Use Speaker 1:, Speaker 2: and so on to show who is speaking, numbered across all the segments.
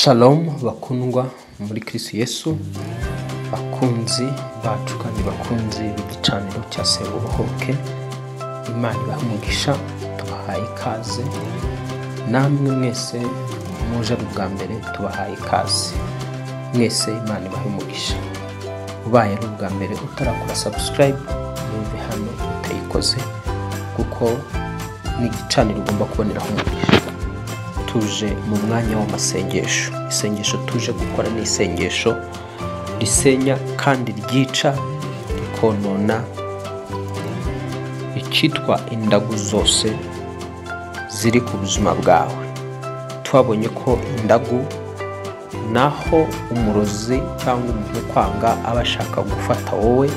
Speaker 1: Shalom bakundwa muri Kristo Yesu, bakunzi bacu kandi bakunzi b'igicaniro cya Sebubohoke. Imana ibahe umugisha, tubahaye ikaze. Namwe mwese muje ubwa mbere tubahaye ikaze. Mwese Imana ibahe umugisha. Ubaye ari ubwa mbere utarakora subscribe, yumve hano utayikoze kuko ni igicaniro ugomba kuboneraho umugisha. Tuje mu mwanya w'amasengesho. Isengesho tuje gukora ni isengesho risenya kandi ryica rikonona icyitwa indagu zose ziri ku buzima bwawe. Twabonye ko indagu naho umurozi cyangwa umuntu kwanga abashaka gufata wowe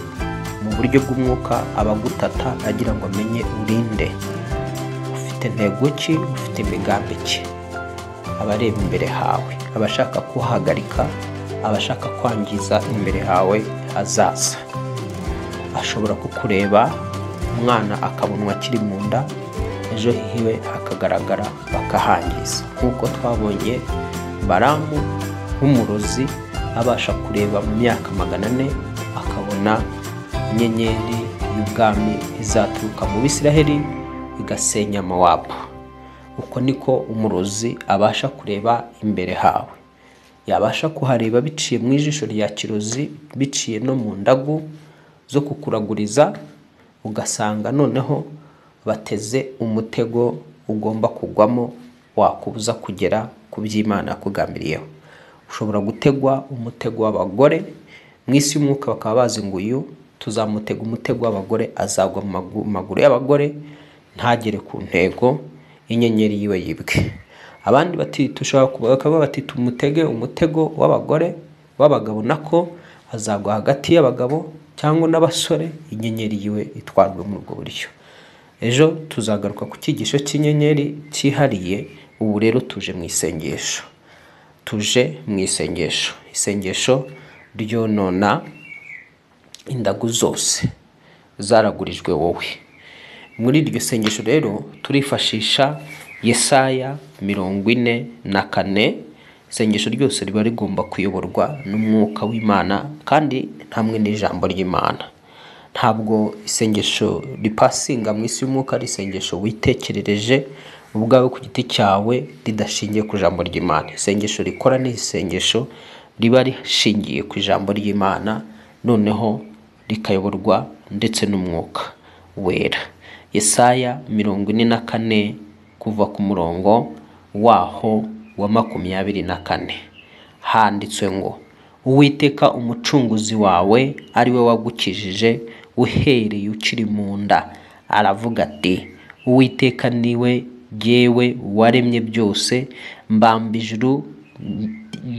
Speaker 1: mu buryo bw'umwuka, abagutata agira ngo amenye urinde, ufite intego ki, ufite imigambi ki. Abareba imbere hawe, abashaka kuhagarika, abashaka kwangiza imbere hawe hazaza. Ashobora kukureba umwana akabonwa akiri mu nda, ejo hiwe hakagaragara bakahangiza. Nk'uko twabonye Baramu nk'umurozi abasha kureba mu myaka 400 akabona inyenyeri y'ubwami izaturuka mu Bisiraheli igasenya Mowabu. Uko niko umurozi abasha kureba imbere hawe. Yabasha kuhareba biciye mu ijisho rya kirozi, biciye no mu ndagu zo kukuraguriza, ugasanga noneho bateze umutego ugomba kugwamo wakubuza kugera ku by'Imana yakugambiriyeho. Ushobora gutegwa umutego w'abagore mu isi y'umwuka, bakaba bazi ngo uyu tuzamutega umutego w'abagore, azagwa mu maguru y'abagore ntagere ku ntego, inyenyeri yiwe yibwe. Abandi bati tushobora bakaba bati tumutege umutego w'abagore w'abagabo, nako azagwa hagati y'abagabo cyangwa n'abasore, inyenyeri yiwe itwarwe mu ubwo buryo. Ejo tuzagaruka ku cyigisho cy'inyenyeri cyihariye. Ubu rero tuje mu isengesho. Tuje mu isengesho. Isengesho ryonona indagu zose zaragurijwe wowe. Muri iryo sengesho rero turifashisha Yesaya 44. Isengesho ryose riba rigomba kuyoborwa n'umwuka w'Imana kandi hamwe n'ijambo ry'Imana. Ntabwo isengesho ripasinga mu isi y'umwuka, ari isengesho witekerereje ubwawe ku giti cyawe ridashingiye ku ijambo ry'Imana. Isengesho rikora ni isengesho riba rishingiye ku ijambo ry'Imana, noneho rikayoborwa ndetse n'umwuka wera. Yesaya 44 kuva ku murongo waho wa 24 handitswe ngo, Uwiteka umucunguzi wawe ari we wagukijije uhereye ukiri mu nda aravuga ati, Uwiteka niwe jyewe waremye byose, mbamba ijuru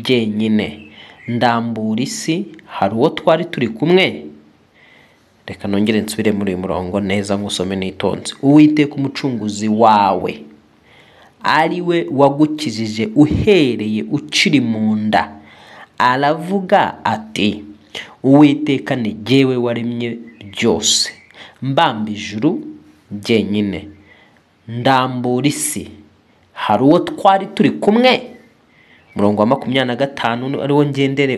Speaker 1: jyenyine, ndambura isi, hari uwo twari turi kumwe. Reka nongere nsubire muri uyu murongo neza ngusome nitonze. Uwiteka umucunguzi wawe ari we wagukijije uhereye ukiri mu nda aravuga ati, Uwiteka ni jyewe waremye byose, mbamba ijuru jyenyine, ndambura isi, hari uwo twari turi kumwe. Murongo wa 25 ariwo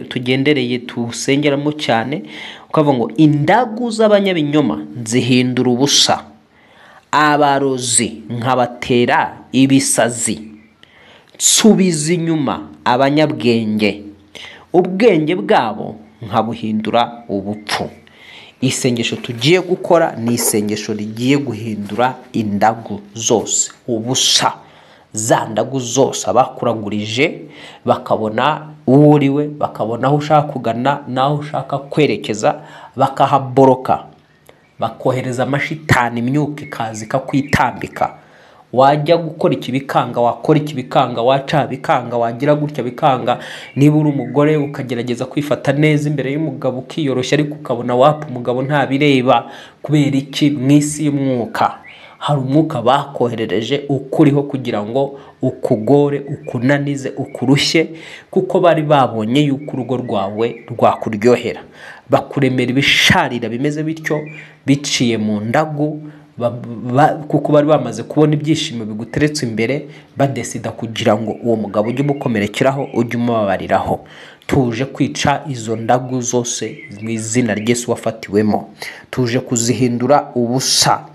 Speaker 1: tugendereye tusengeramo cyane, ukavuga ngo, indagu z'abanyabinyoma nzihindura ubusa, abarozi nkabatera ibisazi, nsubiza inyuma abanyabwenge, ubwenge bwabo nkabuhindura ubupfu. Isengesho tugiye gukora ni isengesho rigiye guhindura indagu zose ubusa. Za ndagu zose abakuragurije bakabona uwo uriwe, bakabona aho ushaka kugana naho ushaka kwerekeza, bakahaboroka, bakohereza amashitani, imyuka ikaza ikakwitambika. Wajya gukora ikibikanga, wakora ikibikanga, waca bikanga, wagira gutya bikanga. Niba uri umugore ukagerageza kwifata neza imbere y'umugabo ukiyoroshya, ariko ukabona wapa umugabo ntabireba. Kubera iki? Mu isi y'umwuka hari umwuka bakoherereje ukuriho kugira ngo ukugore, ukunanize, ukurushye, kuko bari babonye yuko urugo rwawe rwakuryohera. Bakuremera ibisharira bimeze bityo biciye mu ndagu, kuko bari bamaze kubona ibyishimo biguteretse imbere, badesida kugira ngo uwo mugabo ujye umukomerekeraho, ujye umubabariraho. Tuje kwica izo ndagu zose mu izina ry'Yesu wafatiwemo, tuje kuzihindura ubusa.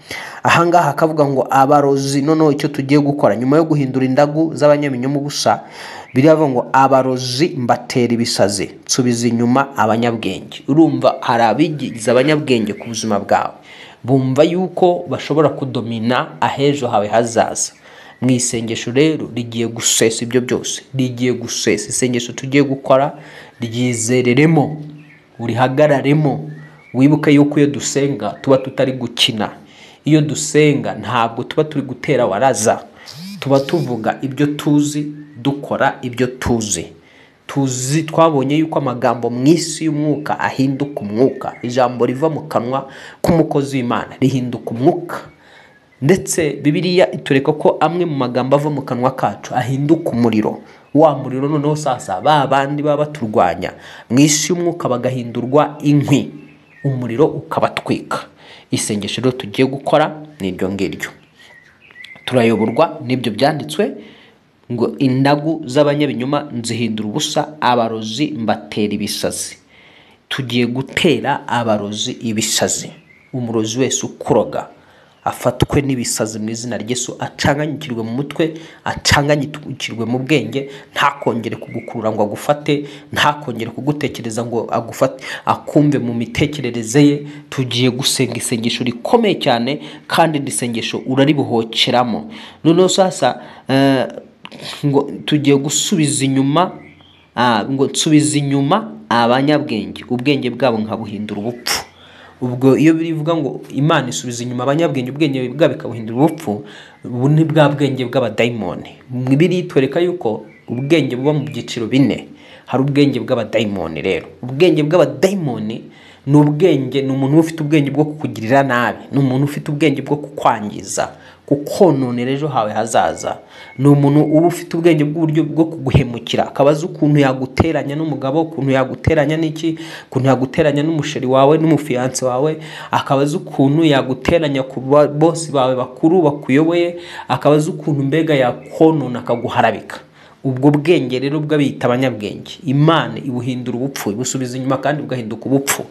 Speaker 1: Ahangaha akavuga ngo abarozi. Noneho icyo tugiye gukora nyuma yo guhindura indagu z'abanyabinyoma ubusa, biravuga ngo abarozi mbatera ibisazi, nsubiza inyuma abanyabwenge. Urumva hari abigize abanyabwenge ku buzima bwawe, bumva yuko bashobora kudomina ahejo hawe hazaza. Mu isengesho rero rigiye gusesa ibyo byose, rigiye gusesa. Isengesho tugiye gukora ryizereremo, urihagararemo. Wibuke yuko iyo dusenga tuba tutari gukina. Iyo dusenga ntabwo tuba turi gutera waraza, tuba tuvuga ibyo tuzi, dukora ibyo tuzi. Twabonye yuko amagambo mu isi y'umwuka ahinduka umwuka. Ijambo riva mu kanwa k'umukozi w'Imana rihinduka umwuka. Ndetse Bibiliya itureka ko amwe mu magambo ava mu kanwa kacu ahinduka umuriro. Wa muriro noneho sasa ba bandi baba baturwanya mu isi y'umwuka bagahindurwa inkwi, umuriro ukabatwika. Isengesho rero tugiye gukora ni iryo ngiryo. Turayoborwa n'ibyo byanditswe ngo indagu z'abanyabinyoma nzihindura ubusa, abarozi mbatera ibisazi. Tugiye gutera abarozi ibisazi. Umurozi wese ukuroga afatwe n'ibisazi mu izina ry'Yesu, acanganyikirwe mu mutwe, acanganyikirwe mu bwenge, ntakongere kugukurura ngo agufate, ntakongere kugutekereza ngo agufate, akumve mu mitekerereze ye. Tugiye gusenga isengesho rikomeye cyane, kandi isengesho uraribuhokeramo. Noneho sasa ngo tugiye gusubiza inyuma, ngo nsubiza inyuma abanyabwenge, ubwenge bwabo nkabuhindura ubupfu. Ubwo iyo bivuga ngo Imana isubiza inyuma abanyabwenge, ubwenge bwabo ikabuhindura ubupfu, ubu ni bwa bwenge bw'abadayimoni. Bibiliya itwereka yuko ubwenge buba mu byiciro bine. Hari ubwenge bw'abadayimoni. Rero ubwenge bw'abadayimoni ni ubwenge, ni umuntu ufite ubwenge bwo kukugirira nabi, ni umuntu ufite ubwenge bwo kukwangiza, kukononera ejo hawe hazaza. Ni umuntu uba ufite ubwenge bw'uburyo bwo kuguhemukira, akabaza ukuntu yaguteranya n'umugabo, ukuntu yaguteranya n'iki, ukuntu yaguteranya n'umusheri wawe n'umufiyanse wawe, akabaza ukuntu yaguteranya ku bosi bawe bakuru bakuyoboye, akabaza ukuntu mbega yakonona akaguharabika. Ubwo bwenge rero bw'abita abanyabwenge, Imana ibuhindura ubupfu, ibusubiza inyuma kandi bugahinduka ubupfu.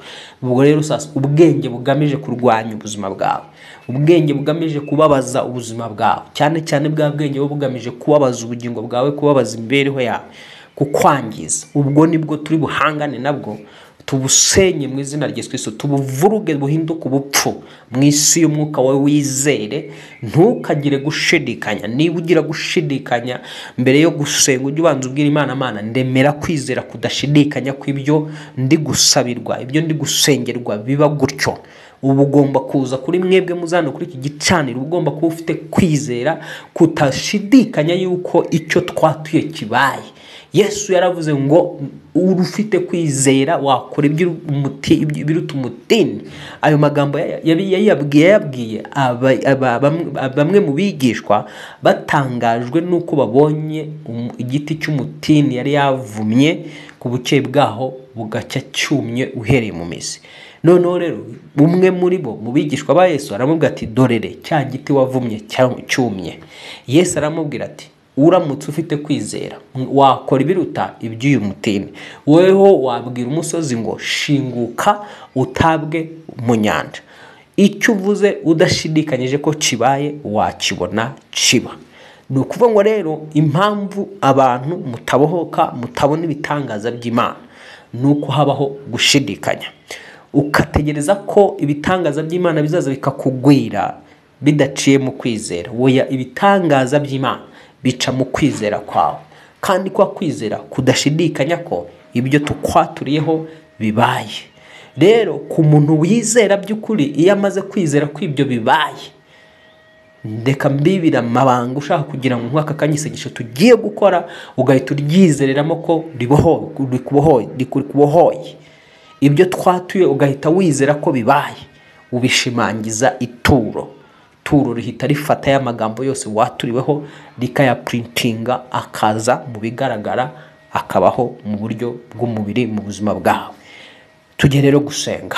Speaker 1: Ubwo rero sasa ubwenge bugamije kurwanya ubuzima bwawe, ubwenge bugamije kubabaza ubuzima bwawe, cyane cyane bwa bwenge bugamije kubabaza ubugingo bwawe, kubabaza imibereho yawe, kukwangiza. Ubwo nibwo turi buhangane nabwo, tubusenye mu izina rya Kristo, tubuvuruge buhinduka ubupfu mu isi y'umwuka wawe. Wizere, ntukagire gushidikanya. Niba ugira gushidikanya mbere yo gusenga, ujye ubanza ubwira Imana, Mana ndemera kwizera kudashidikanya kw'ibyo ndi gusabirwa, ibyo ndi gusengerwa biba gutyo. Ubu ugomba kuza kuri mwebwe muzano kuri iki gicaniro, ugomba kuba ufite kwizera kutashidikanya yuko icyo twatuye kibaye. Yesu yaravuze ngo urufite kwizera wakora ibiruta umutini. Ayo magambo yabwiye bamwe mu bigishwa batangajwe nuko babonye igiti cy'umutini yari yavumye ku buke bwaho bugacya cyumye uhereye mu mizi. Noneho rero umwe muri bo mu bigishwa ba Yesu aramubwira ati dorere cya giti wavumye cyumye. Yesu aramubwira ati uramutse ufite kwizera wakora ibiruta iby'uyu mutini. Weho wabwira umusozi ngo shinguka utabwe mu nyanja. Icyo uvuze udashidikanyije ko kibaye wakibona kiba. Ni ukuvuga ngo rero impamvu abantu mutabohoka, mutabona ibitangaza by'Imana, ni uko habaho gushidikanya. Ukategereza ko ibitangaza by'Imana bizaza bikakugwira bidaciye mu kwizera. Woya, ibitangaza by'Imana bica mu kwizera kwawe, kandi kwa kwizera kudashidikanya ko ibyo tukwaturiyeho bibaye. Rero ku muntu wizera by'ukuri, iyo amaze kwizera ko ibyo bibaye, ndeka mbibira amabanga ushaka kugira ngo nk'aka kanyisegisho tugiye gukora ugahita uryizereramo ko rikubohoye. Ibyo twatuye ugahita wizera ko bibaye, ubishimangiza ituro rihita rifata ya magambo yose waturiweho rikayaprintinga, akaza mu bigaragara, akabaho mu buryo bw'umubiri mu buzima bwawe. Tujye rero gusenga.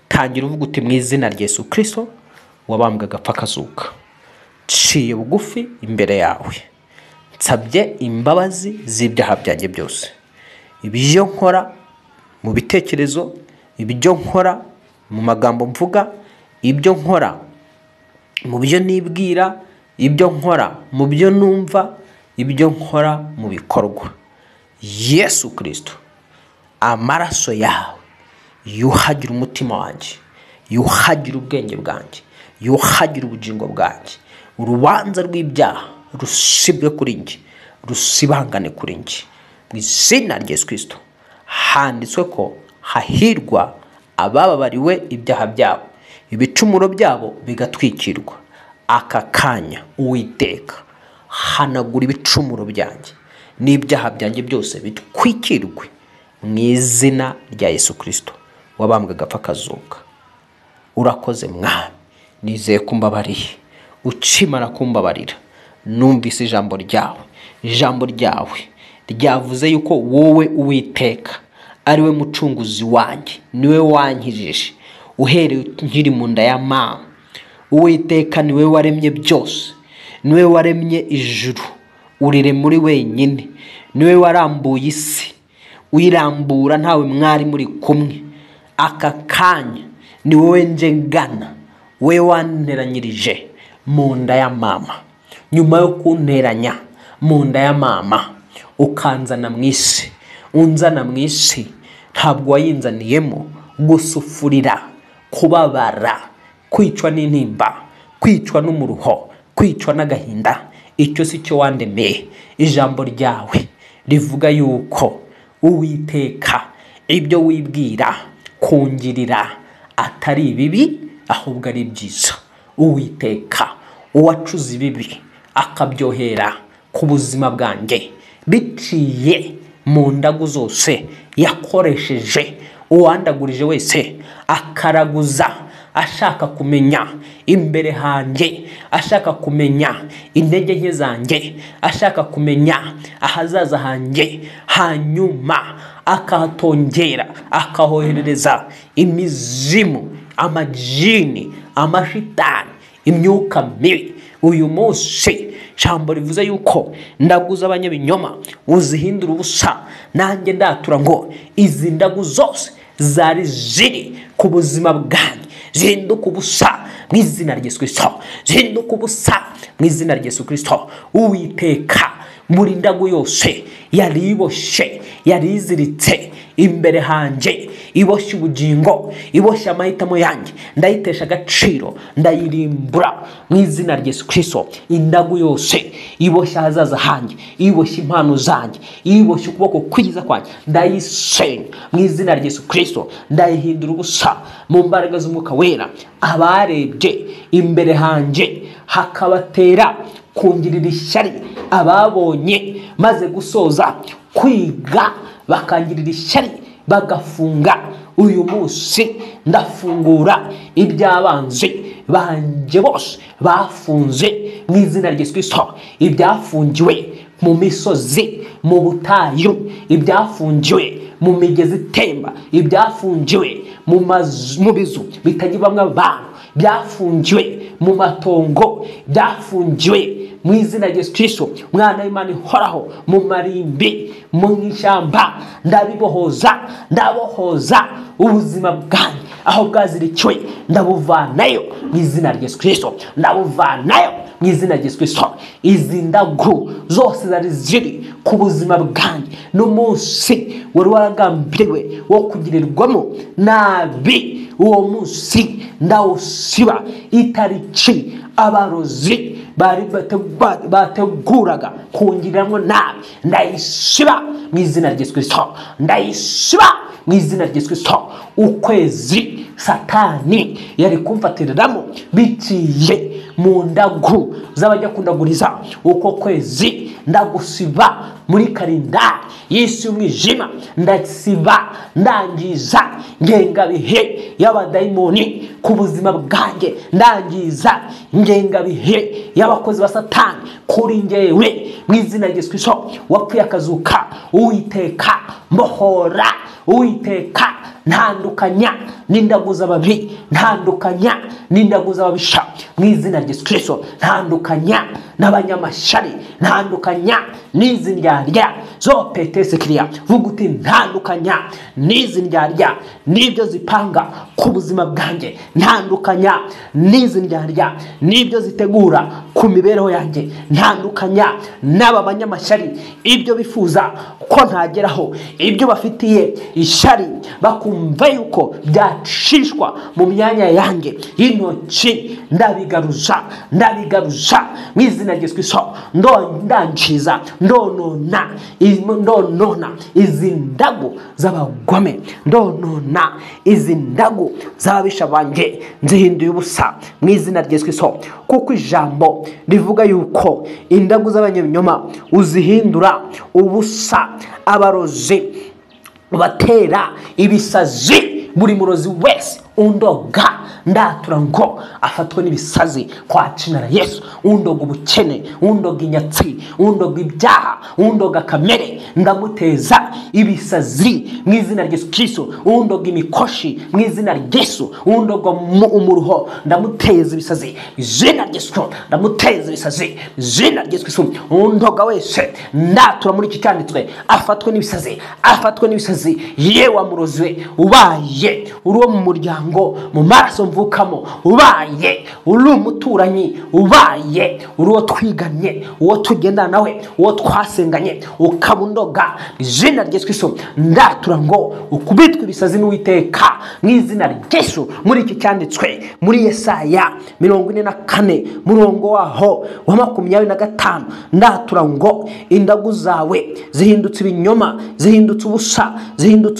Speaker 1: Tangira uvuga uti mu izina rya Yesu Kristo, wabambwe agapfa akazuka, nciye bugufi imbere yawe, nsabye imbabazi z'ibyaha byanjye byose. Ibyo nkora mu bitekerezo, ibyo nkora mu magambo mvuga, ibyo nkora mu byo nibwira, ibyo nkora mu byo numva, ibyo nkora mu bikorwa. Yesu Kristo, amaraso yawe yuhagira umutima wanjye, yuhagira ubwenge bwanjye, yuhagira ubugingo bwanjye. Urubanza rw'ibyaha rusibwe kuri njye, rusibangane kuri njye. Mu izina rya Yesu Kristo handitswe ko hahirwa abababariwe ibyaha byabo, ibicumuro byabo bigatwikirwa. Aka kanya Uwiteka, hanagura ibicumuro byanjye n'ibyaha byanjye byose bitwikirwe mu izina rya Yesu Kristo wabambwe agapfa akazuka. Urakoze Mwami, nizeye kumbabariye. Ukimara kumbabarira numvise ijambo ryawe ryavuze yuko wowe Uwiteka ari we mucunguzi wanjye, niwe wankijije uhereye nkiri mu nda ya mama. Uwiteka niwe waremye byose, niwe waremye ijuru urire muri wenyine, niwe warambuye isi uyirambura ntawe mwari muri kumwe. Aka kanya ni wowe nje ngana, we wanteranyirije mu nda ya mama. Nyuma yo kunteranya mu nda ya mama ukanzana mu isi, unzana mu isi ntabwo wayinzaniyemo gusufurira, kubabara, kwicwa n'intimba, kwicwa n'umuruho, kwicwa n'agahinda. Icyo si cyo wandemeye. Ijambo ryawe rivuga yuko Uwiteka ibyo wibwira kungirira atari ibibi ahubwo ari byiza. Uwiteka uwacuze ibibi akabyohera ku buzima bwanjye biciye mu ndagu zose yakoresheje, uwandagurije wese akaraguza ashaka kumenya imbere hanjye, ashaka kumenya intege nke zanjye, ashaka kumenya ahazaza hanjye, hanyuma akahatongera akahoherereza imizimu, amajini, amashitani, imyuka mibi. Uyu munsi jambo rivuze yuko ndaguza abanyabinyoma uzihindura ubusa. Nanjye ndatura ngo izi ndagu zose zari ziri ku buzima bwanjye zihinduka ubusa mu izina rya Yesu Kristo, zihinduka ubusa mu izina rya Yesu Kristo. Uwiteka muri ndagu yose yari iboshye, yari iziritse imbere hanjye, iboshye ubugingo, iboshye amahitamo yanjye, ndayitesha agaciro, ndayirimbura mu izina rya Yesu Kristo. Indagu yose iboshye ahazaza hanjye, iboshye impano zanjye, iboshye ukuboko kwiza kwanjye, ndayisenya mu izina rya Yesu Kristo. Ndayihindura ubusa mu mbaraga z'Umwuka Wera. Abarebye imbere hanjye hakabatera kungirira ishyari, ababonye maze gusoza kwiga bakangirira ishyari bagafunga, uyu munsi ndafungura iby'abanzi banjye bose bafunze mu izina rya Yesu Kristo. Ibyafungiwe mu misozi, mu butayu, ibyafungiwe mu migezi itemba, ibyafungiwe mu bizu bitagibamwe abantu, byafungiwe mu matongo, byafungiwe mu izina rya Yesu Kristo mwana w'Imana ihoraho, mu marimbi, mu ishyamba, ndabohoza ubuzima bwanjye aho bwazirikiwe, ndabuvanayo mu izina rya Yesu Kristo, ndabuvanayo mu izina rya Yesu Kristo. Izi ndagu zose zari ziri ku buzima bwanjye n'umunsi wari waragambiriwe wo kugirirwamo nabi, uwo munsi ndawusiba. Itariki abarozi bari bateguraga kungiriramo nabi ndayisiba mu izina rya Yesu Kristo, ndayisiba mu izina rya Yesu Kristo. Ukwezi Satani yari kumfatiriramo biciye mu ndagu z'abajya kundaguriza, uko kwezi ndagusiba muri kalendari y'isi y'umwijima, ndasiba ndangiza ngengabihe y'abadayimoni ku buzima bwanjye, ndangiza ngengabihe y'abakozi ba Satani kuri njyewe mu izina rya Yesu Kristo wapfuye akazuka. Uwiteka mbohora, Uwiteka ntandukanya n'indaguza babi, ntandukanya n'indaguza babisha mu izina rya Yesu Kristo, ntandukanya n'abanyamashyari, ntandukanya n'izi ndyarya zo petese kiriya. Vuga uti ntandukanya n'izi ndyarya n'ibyo zipanga ku buzima bwanjye, ntandukanya n'izi ndyarya n'ibyo zitegura ku mibereho yanjye, ntandukanya n'aba banyamashyari ibyo bifuza ko ntageraho, ibyo bafitiye ishyari bakumva yuko byacishwa mu myanya yanjye y'intoki, ndabigaruza mu izina rya Yesu Kristo. Ndangiza ndonona izi ndagu z'abagome, ndonona izi ndagu z'ababisha banjye, nzihinduye ubusa mu izina rya Yesu Kristo. Kuko ijambo rivuga yuko indagu z'abanyabinyoma uzihindura ubusa, abarozi batera ibisazi. Buri murozi wese undoga ndatura ngo afatwe n'ibisazi kwa cinara Yesu. Undoga ubukene, undoga inyatsi, undoga ibyaha, undoga kamere, ndamuteza ibisazi mu izina rya Yesu Kristo. Undoga imikoshi mu izina rya Yesu, undoga umuruho, ndamuteza ibisazi izina rya Yesu, ndamuteza ibisazi izina rya Yesu. Undoga wese ndatura muri iki cyanditswe afatwe n'ibisazi, yewe murozi we ubaye uri wo mu muryango, mu maraso mvukamo, ubaye uri umuturanyi, ubaye uri uwo twiganye, uwo tugendana nawe, uwo twasenganye, ukabundoga izina rya Yesu, ndatura ngo ukubitwe ibisazi n'Uwiteka mu izina rya Yesu. Muri iki cyanditswe muri Yesaya 44 murongo waho wa 25, ndatura ngo indagu zawe zihindutse ibinyoma, zihindutse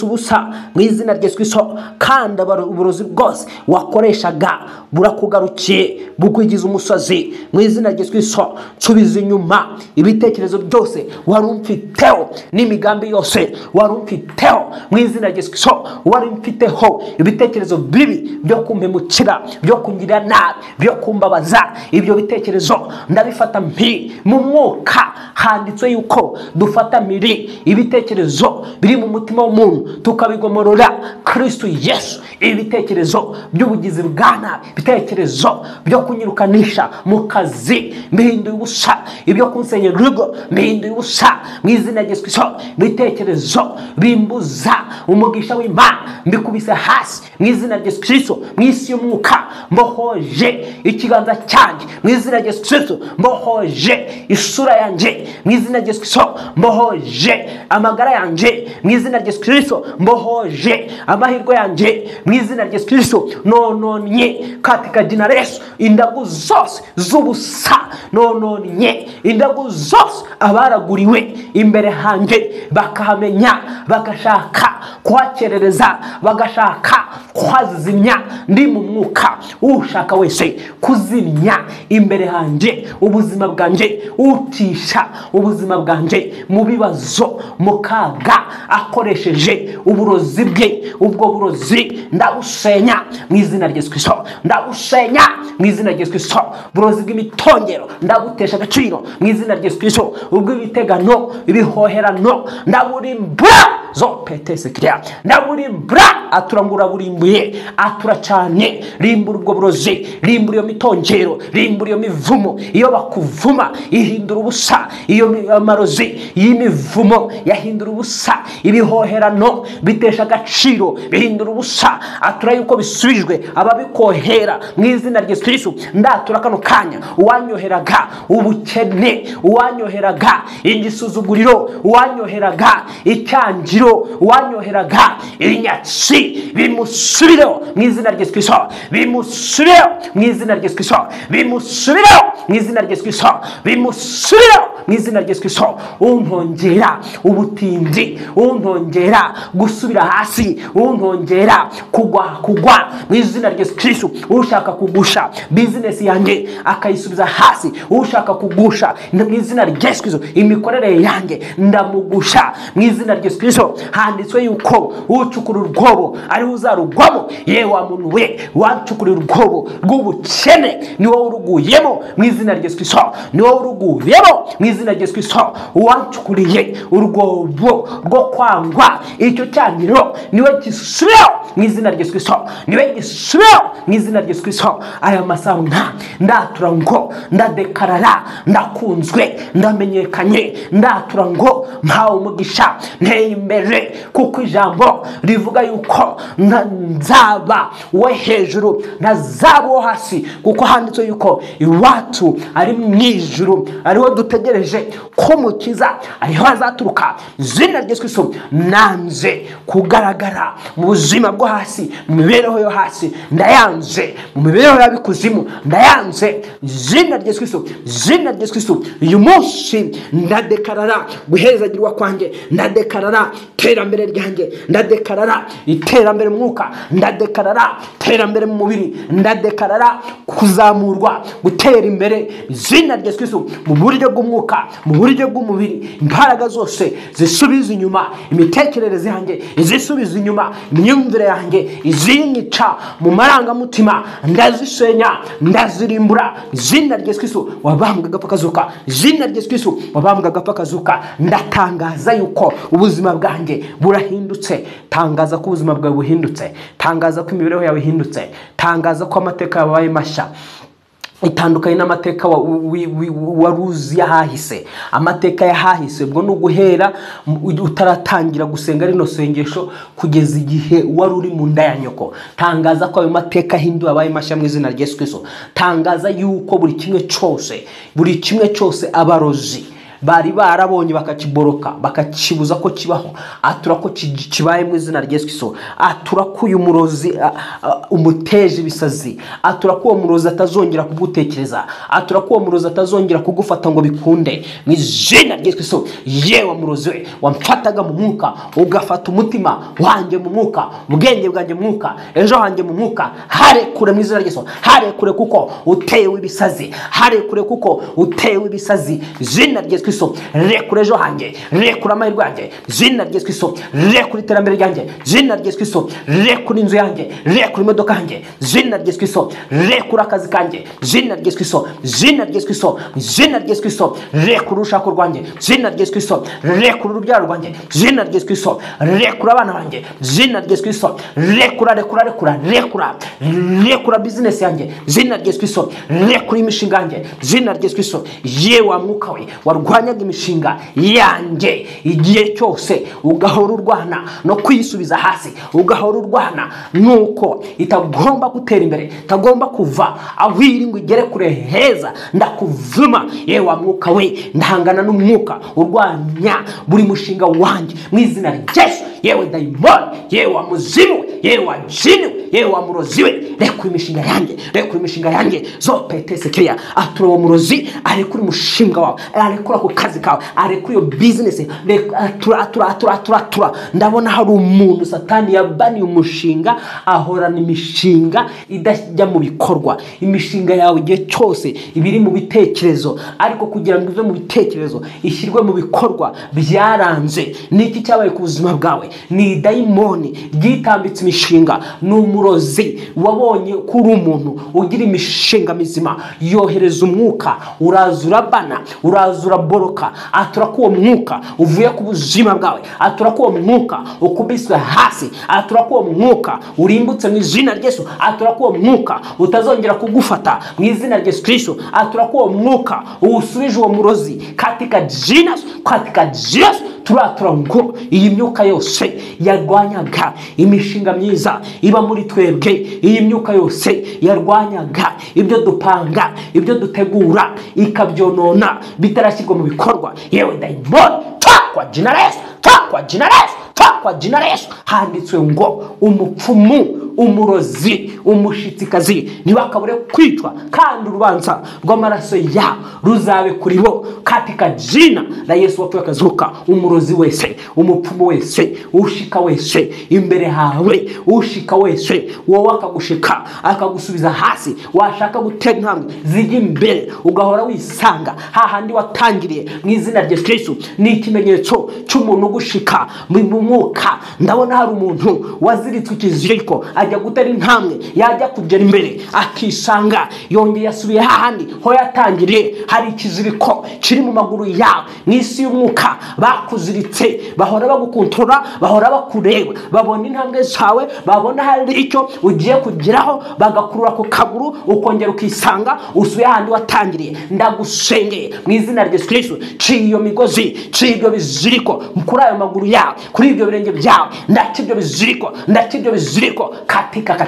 Speaker 1: ubusa mu izina rya Yesu. Kandi uburozi bwose wakoreshaga burakugarukiye, bukwigiza umusazi mu izina rya Yesu. Nsubiza inyuma ibitekerezo byose wari umfiteho n'imigambi yose wari umfiteho mu izina rya Yesu. Wari umfiteho ibitekerezo bibi byo kumpemukira, byo kungira nabi, byo kumbabaza, ibyo bitekerezo ndabifata mpiri mu mwuka. Handitswe yuko dufata mpiri ibitekerezo biri mu mutima w'umuntu tukabigomorora Kristo Yesu. Ibitekerezo by'ubugizi bwa nabi, ibitekerezo byo kunyirukanisha mu kazi mbihinduye ubusa, ibyo kunsenyera urugo mbihinduye ubusa mu izina rya Yesu. Ibitekerezo bimbuza umugisha w'Imana mbikubise hasi mu izina rya Yesu. Mu isi y'umwuka mbohoje ikiganza cyanjye mu izina rya Yesu, mbohoje isura yanjye mu izina rya Yesu, mbohoje amagara yanjye mu izina rya Yesu, mbohoje amahirwe yanjye mu izina rya Yesu. Nononye katika jina la Yesu indagu zose z'ubusa, nononye indagu zose abaraguriwe imbere hanjye bakahamenya, bagashaka kuhakerereza, bagashaka kuhazimya. Ndi mu mwuka, ushaka wese kuzimya imbere hanjye ubuzima bwanjye, utisha ubuzima bwanjye mu bibazo, mu kaga, akoresheje uburozi bwe, ubwo burozi ndabusenya mu izina rya Yesu, ndabusenya mu izina rya Yesu. Burozi bw'imitongero ndabutesha agaciro mu izina rya Yesu. Ubw'ibitegano, ibihoherano ndaburimbura zo petese kiriya, ndaburimbura. Aturangura burimbuye, atura cyane. Rimbura ubwo burozi, rimbura iyo mitongero, rimbura iyo mivumo. Iyo bakuvuma ihindura ubusa, iyo amarozi y'imivumo yahindura ubusa, ibihoherano bitesha agaciro bihindura ubusa. Atura yuko bisubijwe ababikohera mu izina rya Yesu. Ndatura kano kanya uwanyoheraga ubukene, uwanyoheraga igisuzuguriro, uwanyoheraga icyangiro, uwanyoheraga inyatsi, bimusubireho mu izina rya Yesu, bimusubireho mu izina rya Yesu, bimusubireho mu izina rya Yesu, bimusubireho mu izina rya Yesu. untongera ubutindi, untongera gusubira hasi, untongera kugwa mu izina rya Yesu Kristo. Ushaka kugusha business yanjye akayisubiza hasi, ushaka kugusha mu izina rya Yesu Kristo imikorere yanjye ndamugusha mu izina rya Yesu Kristo. Handitswe yuko ucukura urwobo ari uzarugwamo. Yewe wa muntu we, wacukura urwobo rw'ubukene ni wowe uruguyemo mu izina rya Yesu Kristo, ni wowe uruguyemo mu izina rya Yesu Kristo. Uwacukuriye urwobo rwo kwangwa, icyo cyangiro niwe gisubiraho mu izina rya Yesu Kristo, niwe gisubiraho mu izina rya Yesu Kristo. Aya masaha ndatura ngo ndadekarara ndakunzwe, ndamenyekanye, ndatura ngo mpawe umugisha, nteye imbere, kuko ijambo rivuga yuko nzaba we hejuru ntazaba wo hasi, kuko handitswe yuko iwacu ari mu ijuru, ariho dutegereje ko Umukiza ariho azaturuka. Izina rya Yesu Kristo, nanze kugaragara mu buzima bwo hasi, mu mibereho yo hasi ndayanze, mu mibereho y'abikuzimu ndayanze. Izina rya Yesu Kristo, izina rya Yesu Kristo, uyu munsi ndadekarara guhezagirwa kwanjye, ndadekarara iterambere ryanjye, ndadekarara iterambere mu mwuka, ndadekarara iterambere mu mubiri, ndadekarara kuzamurwa, gutera imbere. Izina rya Yesu Kristo, mu buryo bw'umwuka, mu buryo bw'umubiri, imbaraga zose zisubiza inyuma imitekerereze yanjye, izisubiza inyuma imyumvire yanjye, izinyica mu marangamutima ndazisenya, ndazirimbura. Izina rya Yesu Kristo, wabambwe agapfa kazuka. Izina rya Yesu Kristo, wabambwe agapfa kazuka. Ndatangaza yuko ubuzima bwanjye burahindutse. Tangaza ko ubuzima bwawe buhindutse, tangaza ko imibereho yawe ihindutse, tangaza ko amateka yabaye mashya, itandukanye n'amateka waruzi yahahise. Amateka yahahise ubwo no guhera utaratangira gusenga rino sengesho kugeza igihe wari uri mu nda ya nyoko. Tangaza ko ayo mateka hindu abaye mashya mu izina rya Yesu Kristo. Tangaza yuko buri kimwe cyose abarozi bari barabonye bakakiboroka, bakakibuza ko kibaho, atura ko kibaye mu izina rya Yesu Kristo. Atura ko uyu murozi umuteje ibisazi, atura ko uwo murozi atazongera kugutekereza, atura ko uwo murozi atazongera kugufata ngo bikunde mu izina rya Yesu Kristo. Yewe murozi we wamfataga mu mwuka, ugafata umutima wanjye mu mwuka, ubwenge bwanjye mu mwuka, ejo hanjye mu mwuka, harekure mu izina rya Yesu. Harekure kuko utewe ibisazi, harekure kuko utewe ibisazi. Izina rya Yesu Kristo, rekure ejo hanjye, rekure amahirwe yanjye. Izina rya Yesu Kristo, rekure iterambere ryanjye. Izina rya Yesu Kristo, rekure inzu yanjye, rekure imodoka yanjye. Izina rya Yesu Kristo, rekure akazi kanjye. Izina rya Yesu Kristo, izina rya Yesu Kristo, izina rya Yesu Kristo, rekure urushako rwanjye. Izina rya Yesu Kristo, rekure urubyaro rwanjye. Izina rya Yesu Kristo, rekure abana banjye. Izina rya Yesu Kristo, rekura business yanjye. Izina rya Yesu Kristo, rekure imishinga yanjye. Izina rya Yesu Kristo, yewe mwuka we warwanyaga imishinga yanjye igihe cyose, ugahora urwana no kwisubiza hasi, ugahora urwana nuko itagomba gutera imbere, itagomba kuva aho iri ngo igere kure heza, ndakuvuma yewe mwuka we. Ndahangana n'umwuka urwanya buri mushinga wanjye mu izina rya Yesu. Yewe daimoni, yewe muzimu, yewe jini, yewe murozi we, rekura imishinga yanjye, rekura imishinga yanjye zopetese kiriya. Atura uwo murozi, arekura umushinga wawe, arekura ku kazi kawe, arekura iyo business, atura. Ndabona hari umuntu satani yabaniye umushinga, ahorana imishinga idajya mu bikorwa. Imishinga yawe igihe cyose ibiri mu bitekerezo, ariko kugira ngo ive mu bitekerezo ishyirwe mu bikorwa byaranze. Niki cyabaye ku buzima bwawe? Ni daimoni gitambitse imishinga. Ni umurozi wabonye kuri umuntu ugira imishinga mizima, yohereza umwuka, urazura bana, urazura boroka. Atura ko uwo mwuka uvuye ku buzima bwawe, atura ko uwo mwuka ukubiswe hasi, atura ko uwo mwuka urimbutse mu izina rya Yesu, atura ko uwo mwuka utazongera kugufata mu izina rya Yesu Kristo, atura ko uwo mwuka usubije uwo murozi katika jina, katika Yesu. Turatura ngo iyi myuka yose yarwanyaga imishinga myiza iba muri twebwe, iyi myuka yose yarwanyaga ibyo dupanga, ibyo dutegura, ikabyonona bitarashyirwa mu bikorwa, yewe daimoni kwa jina la Yesu, kwa jina la Yesu, kwa jina la Yesu. Handitswe ngo umupfumu umurozi, umushitsikazi ntibakabure kwicwa, kandi urubanza rw'amaraso yabo ruzabe kuri bo katika jina la Yesu wapfuye akazuka. Umurozi wese, umupfumu wese, ushika wese imbere hawe, ushika wese wowe akagushika akagusubiza hasi, washaka gutera intambwe zijya imbere ugahora wisanga hahandi watangiriye, mu izina rya Yesu ni ikimenyetso cy'umuntu ugushika mu mwuka. Ndabona hari umuntu waziritswe ikiziriko ajya gutera intambwe, yajya kugera imbere akisanga yongeye yasubiye hahandi ho yatangiriye. Hari ikiziriko kiri mu maguru yawe, n'isi y'umwuka bakuziritse, bahora bagukontorora, bahora bakureba, babona intambwe zawe, babona hari icyo ugiye kugeraho, bagakurura ku kaguru ukongera ukisanga usubiye hahandi watangiriye. Ndagusengeye mu izina rya Yesu, ciyo migozi, ciyo biziriko kuri ayo maguru yawe, kuri ibyo birenge byawe, ndakibyo biziriko katika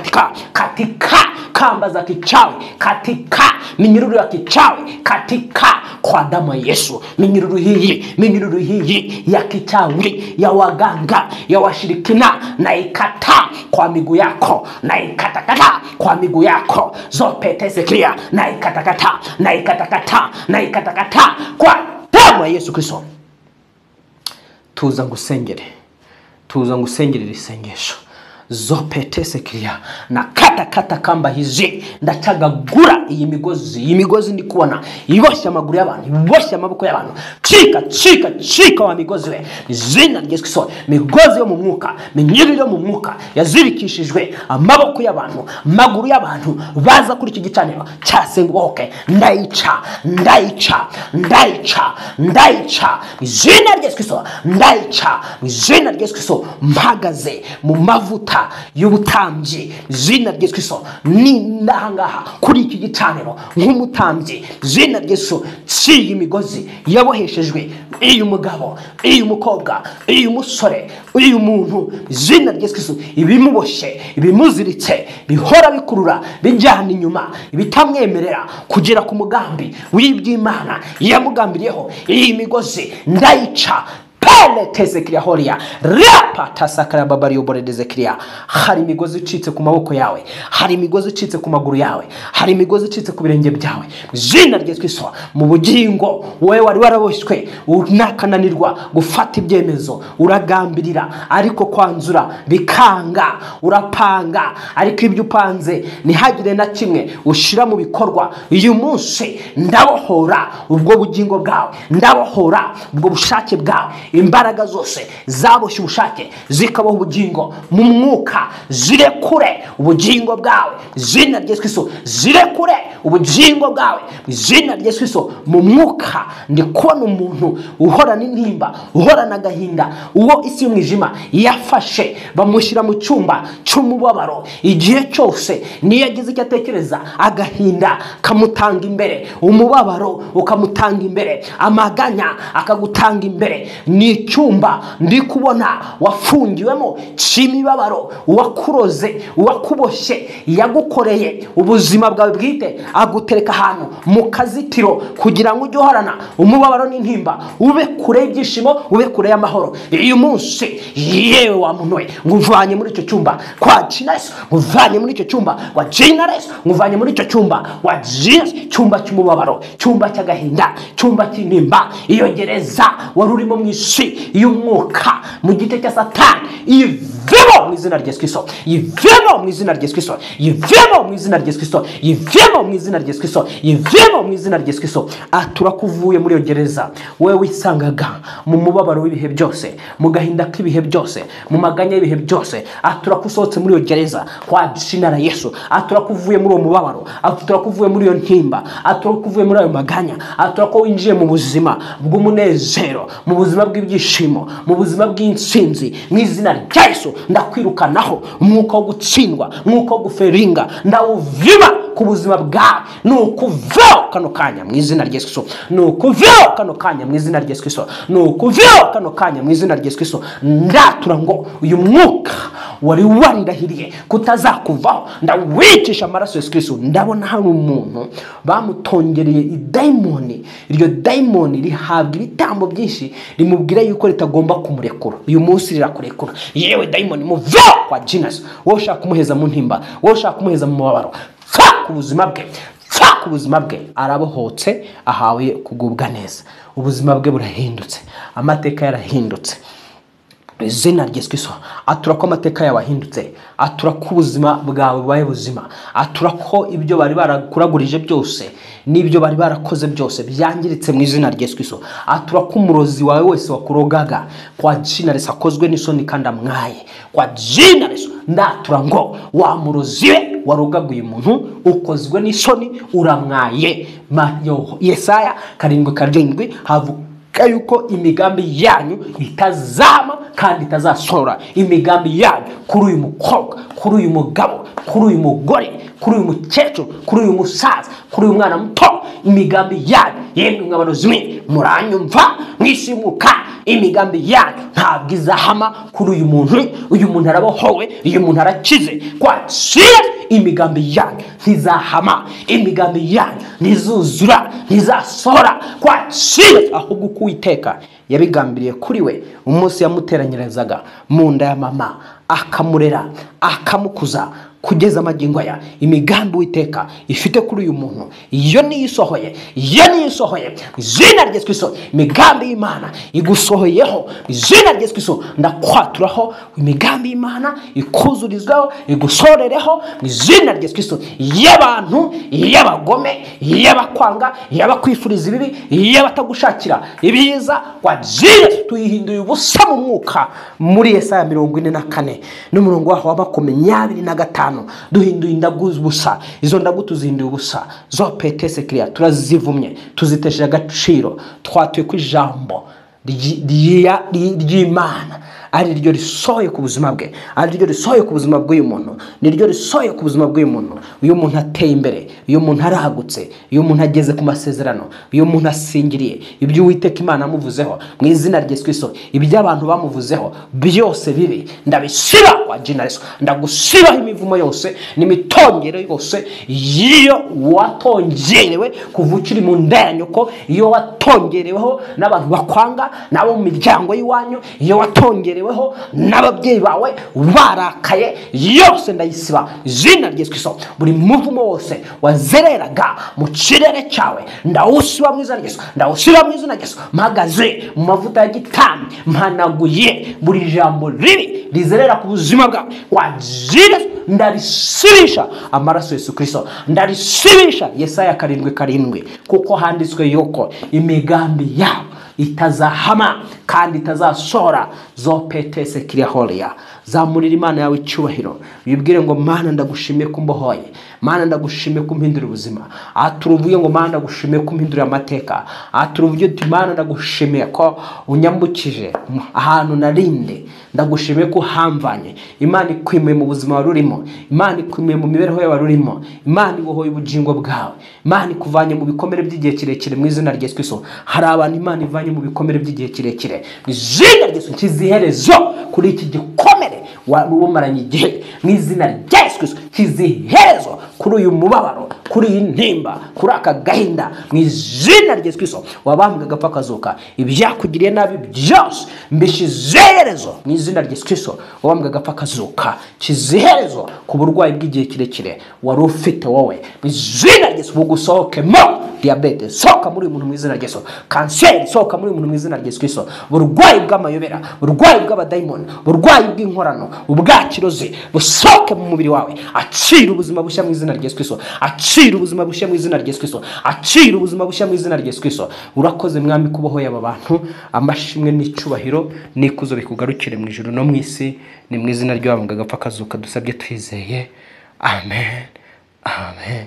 Speaker 1: kamba za kichawi, katika minyururu ya kichawi, katika kwa damu ya Yesu. Minyururu hii ya kichawi, ya waganga, ya washirikina, na ikata kwa miguu yako, na ikatakata kwa miguu yako zote teseklia, na ikatakata kwa damu ya Yesu Kristo. Tuza ngusengere lisengesho zopetese kiria na kata kamba hizi, ndacagagura iyi migozi ndi kubona iboshya amaguru y'abantu, iboshya amaboko y'abantu. Cika wa migozi we, izina rya Yesu Kristo. Migozi yo mu mwuka, minyururu yo mu mwuka yazirikishijwe amaboko y'abantu, amaguru y'abantu baza kuri iki gicaniro cyasenguboke, ndayica izina rya Yesu Kristo, ndayica izina rya Yesu Kristo. Mpagaze mu mavuta y'ubutambyi, izina rya Yesu Kristo, ni ndahangaha kuri iki gicaniro nk'umutambyi, izina rya Yesu. Ciyi migozi yaboheshejwe iyo mugabo, iyo mukobwa, iyo musore, iyo muntu, izina rya Yesu Kristo, ibimuboshye, ibimuziritse, bihora bikurura bijyana inyuma, bitamwemerera kugera ku mugambi w'iby'Imana yamugambiriyeho. Iyi migozi ndayica pele tesekria horia rapa tasakara babari oboredezekria. Hari imigozi icitse ku maboko yawe, hari imigozi icitse ku maguru yawe, hari imigozi icitse ku birenge byawe, izina rya Yesu Kristo. Mu bugingo wewe wari waraboshywe, unakananirwa gufata ibyemezo, uragambirira ariko kwanzura bikanga, urapanga ariko ibyo upanze ntihagire na kimwe ushira mu bikorwa. Uyu munsi ndabohora ubwo bugingo bwawe, ndabohora ubwo bushake bwawe. Imbaraga zose zaboshye ubushake zikabaho ubugingo mu mwuka, zirekure ubugingo bwawe, izina rya Yesu Kristo. Zirekure ubugingo bwawe, izina rya Yesu Kristo. Mu mwuka ndi kubona umuntu uhorana intimba, uhorana agahinda, uwo isi y'umwijima yafashe bamushyira mu cyumba cy'umubabaro. Igihe cyose niyo yagize icyo atekereza, agahinda kamutanga imbere, umubabaro ukamutanga imbere, amaganya akagutanga imbere. Ni icyumba ndi kubona wafungiwemo cy'imibabaro, uwakuroze, uwakuboshye, yagukoreye ubuzima bwawe bwite, agutereka ahantu mu kazitiro kugira ngo ujye uhorana umubabaro n'intimba, ube kure y'ibyishimo, ube kure y'amahoro. Uyu munsi yewe wa muntu we, nguvanye muri icyo cyumba kwa Jesus, nguvanye muri icyo cyumba wa Jesus, nguvanye muri icyo cyumba wa Jesus, cyumba cy'umubabaro, cyumba cy'agahinda, cyumba cy'intimba, iyo gereza wari urimo mu isi y'umwuka, mu gite cya Satani. Yivemo mu izina rya Yesu Kristo, yivemo mu izina rya Yesu Kristo, yivemo mu izina rya Yesu Kristo, yivemo mu izina rya Yesu Kristo, yivemo mu izina rya Yesu Kristo. Aturakuvuye muri iyo gereza, wewe wisangaga mu mubabaro w'ibihe byose, mu gahinda k'ibihe byose, mu maganya y'ibihe byose. Aturakusohotse muri iyo gereza kwa jina la Yesu. Aturakuvuye muri uwo mubabaro, aturakuvuye muri iyo ntimba, aturakuvuye muri ayo maganya. Aturako winjiye mu buzima bw'umunezero, mu buzima bw'ibyishimo, mu buzima bw'intsinzi. Mu izina rya Yesu ndakwirukanaho umwuka wo gutsindwa, umwuka wo guferinga, ndawuvima ku buzima bwawe. Nukuveho kano kanya mu izina rya Yesu, nukuveho kano kanya mu izina rya Yesu, nukuveho kano kanya mu izina rya Yesu. Ndatura ngo uyu mwuka wari warirahiriye kutazakuvaho, ndawicisha amaraso Yesu Kristo. Ndabona hari umuntu bamutongereye idayimoni, iryo dayimoni rihabwa ibitambo byinshi rimubwira yuko ritagomba kumurekura. Uyu munsi rirakurekura. Yewe dayimoni muve kwa Jesus. Wowe ushaka kumuheza mu ntimba, wowe ushaka kumuheza mu mubabaro, ku buzima bwe, ku buzima bwe, arabohotse, ahawe kugubwa neza. Ubuzima bwe burahindutse, amateka yarahindutse. Izina rya Yesu Kristo, atura ko amateka yawe ahindutse, atura ko ubuzima bwawe bubaye buzima, atura ko ibyo bari barakuragurije byose n'ibyo bari barakoze byose byangiritse mu izina rya Yesu Kristo. Atura ko umurozi wawe wese wakurogaga kwa Jesus akozwe n'isoni kandi amwaye kwa Jesus. Ndatura ngo wa murozi we warogaguye umuntu ukozwe n'isoni uramwaye. Yesaya 7:7 havuga yuko imigambi yanyu itazama kandi itazasora. Imigambi yanyu kuri uyu mukobwa, kuri uyu mugabo, kuri uyu mugore, kuri uyu mukecuru, kuri uyu musaza, kuri uyu mwana muto, imigambi yanyu, yemwe mw'abarozi mwe muranyumva mwisimuka, imigambi yanyu ntabwo izahama kuri uyu muntu. Uyu muntu arabohowe, uyu muntu arakize kwa Jesus. Imigambi yanyu ntizahama, imigambi yanyu ntizuzura, ntizasora kwa Jesus. Ahubwo Uwiteka yabigambiriye kuri we umunsi yamuteranyirizaga mu nda ya mama, akamurera, akamukuza kugeza amagingo aya. Imigambi Uwiteka ifite kuri uyu muntu iyo niyisohoye, izina rya Yesu Kristo. Imigambi y'Imana igusohoyeho, izina rya Yesu Kristo. Ndakwaturaho imigambi y'Imana ikuzurizwaho, igusorereho, izina rya Yesu Kristo. Y'abantu, y'abagome, y'abakwanga, y'abakwifuriza ibibi, y'abatagushakira ibyiza, kwa Jesus tuyihinduye ubusa mu mwuka. Muri Yesaya 44 n'umurongo waho wa 25 duhinduye indagu ubusa. Izo ndagu tuzinduye ubusa, zo petese kriya turazivumye, tuzitesheje agaciro. Twatuye ku ijambo ry'Imana, ari ryo risohoye ku buzima bwe, ari ryo risohoye ku buzima bw'uyu muntu, ni ryo risohoye ku buzima bw'uyu muntu. Uyu muntu ateye imbere, uyu muntu aragutse, uyu muntu ageze ku masezerano, uyu muntu asingiriye ibyo Uwiteka Imana amuvuzeho mu izina rya Yesu Kristo. Ibyo abantu bamuvuzeho byose bibi ndabisiba kwa Jesus. Ndagusibaho imivumo yose n'imitongero yose iyo watongerewe kuva ukiri mu nda ya nyoko, iyo watongereweho n'abantu bakwanga, nabo mu miryango y'iwanyu, iyo watongerewe n'ababyeyi bawe barakaye, yose ndayisiba izina rya Yesu Kristo. Buri muvumo wose wazereraga mu kirere cyawe ndawusiba mu izina rya Yesu, ndawusiba mu izina rya Yesu. Mpagaze mu mavuta ya gitambi, mpanaguye buri jambo ribi rizerera ku buzima bwawe kwa Jesus. Ndarisibisha amaraso Yesu Kristo, ndarisibisha Yesaya 7:7 kuko handitswe yuko imigambi yawe itazahama kandi itazasora. Zo petese kriya holia. Zamurira Imana yawe icyubahiro, bibwire ngo Mana ndagushimiye kumbohoye, Mana ndagushimiye kumpindura ubuzima. Aturuvuye ngo Mana ndagushimiye kumpindura amateka. Aturuvuye uti Mana ndagushimiye ko unyambukije ahantu narinde, ndagushimiye ko hamvanye. Imana ikwimuye mu buzima warurimo, Imana ikwimuye mu mibereho yawe warurimo, Imana ibohoye ubugingo bwawe, Imana ikuvanye mu bikomere by'igihe kirekire mu izina rya Yesu Kristo. Hari abantu Imana ivanye mu bikomere by'igihe kirekire mu izina rya Yesu. Kiziherezo kuri iki gikomere warumaranye igihe mu izina rya Yesu Kristo. Kiziherezo kuri uyu mubabaro, kuri iyi ntimba, kuri aka gahinda mu izina rya Yesu Kristo. Wabambwe agapfa kazuka, ibyakugiriye nabi byose mbishizeherezo mu izina rya Yesu Kristo. Wabambwe agapfa kazuka, kiziherezo ku burwayi bw'igihe kirekire wari ufite wowe mu izina rya Yesu. Bugusohokemo diabete, soka muri uyu muntu mu izina rya Yesu. Kanseri, soka muri uyu muntu mu izina rya Yesu Kristo. Burwayi bw'amayobera, burwayi bw'abadayimoni, burwayi bw'inkorano, ubwakirozi busoke mu mubiri wawe. Acira ubuzima bushya mu izina rya Yesu Kristo. Acira ubuzima bushya mu izina rya Yesu Kristo. Acira ubuzima bushya mu izina rya Yesu Kristo. Urakoze Mwami kubohoye aba bantu. Amashimwe n'icyubahiro n'ikuzo bikugarukire mu ijuru no mu isi, ni mu izina ry'Uwabambwe agapfa kazuka dusabye twizeye. Amen, amen,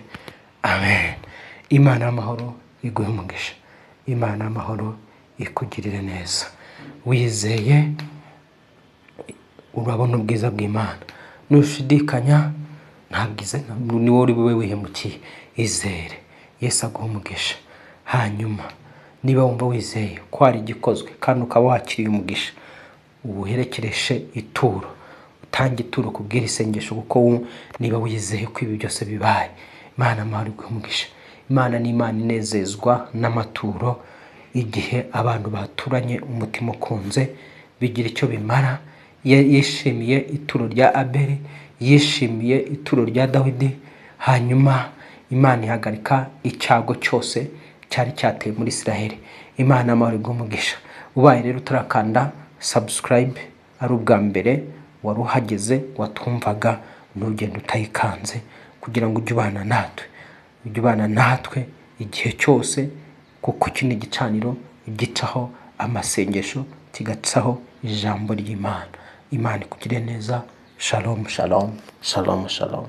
Speaker 1: amen. Imana y'amahoro iguhe umugisha, Imana y'amahoro ikugirire neza. Wizeye urabona ubwiza bw'Imana. Nushidikanya nta bwiza, ni wowe uri bube wihemukiye. Izere Yesu aguha umugisha. Hanyuma niba wumva wizeye ko hari igikozwe kandi ukaba wakiriye umugisha, uwuherekereshe ituro utange ituro kubwira isengesho, kuko niba wizeye ko ibi byose bibaye. Imana amahoro umugisha. Imana ni Imana inezezwa n'amaturo. Igihe abantu baturanye umutima ukunze, bigira icyo bimara. Yishimiye ituro rya Abeli, yishimiye ituro rya Dawidi, hanyuma Imana ihagarika icyago cyose cyari cyateye muri Isiraheli. Imana amahoro umugisha. Ubaye rero utarakanda subscribe, ari ubwa mbere wari uhageze watumvaga, n'urugendo utayikanze, kugira ngo ujye ubana natwe igihe cyose, kuko kino gicaniro gicaho amasengesho, kigacaho ijambo ry'Imana. Imana ikugire neza. Shalom shalom shalom shalom.